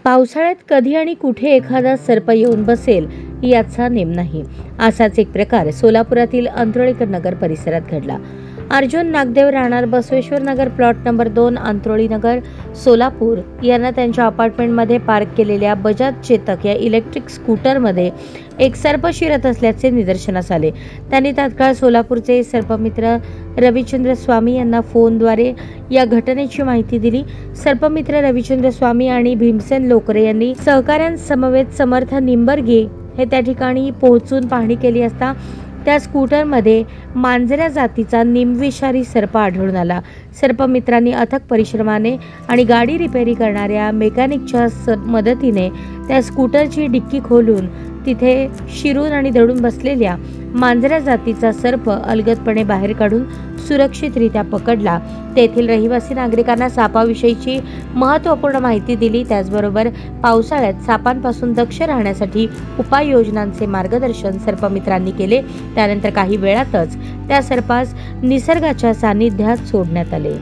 पावसाळ्यात कधी आणि कुठे एखादा सर्प येऊन बसेल याचा नेम नाही. असाच एक प्रकार सोलापुरातील अंत्रोळीकर नगर परिसरात घडला. अर्जुन नागदेव राहणार बसवेश्वर नगर प्लॉट नंबर 2 अंत्रोळी नगर सोलापूर यांना त्यांच्या अपार्टमेंटमध्ये पार्क केलेल्या बजाज चेतक या इलेक्ट्रिक स्कूटरमध्ये एक सर्प शिरत असल्याचे निदर्शनास आले. त्यांनी तात्काळ सोलापूरचे सर्पमित्र रविचंद्र स्वामी यांना फोनद्वारे या घटनेची माहिती दिली. सर्पमित्र रविचंद्र स्वामी आणि भीमसेन लोकरे यांनी सहकाऱ्यांसमवेत समर्थ निंबर्गे हे त्या ठिकाणी पोहोचून पाहणी केली असता त्या स्कूटरमध्ये मांजऱ्या जातीचा निमविषारी सर्प आढळून आला. सर्पमित्रांनी अथक परिश्रमाने आणि गाडी रिपेरी करणाऱ्या मेकॅनिकच्या मदतीने त्या स्कूटरची डिक्की खोलून तिथे शिरून आणि दडून बसलेल्या मांजऱ्या जातीचा सर्प अलगदपणे बाहेर काढून सुरक्षितरित्या पकडला. तेथील रहिवासी नागरिकांना सापाविषयीची महत्त्वपूर्ण माहिती दिली. त्याचबरोबर पावसाळ्यात सापांपासून दक्ष राहण्यासाठी उपाययोजनांचे मार्गदर्शन सर्पमित्रांनी केले. त्यानंतर काही वेळातच त्या सर्पास निसर्गाच्या सानिध्यात सोडण्यात आले.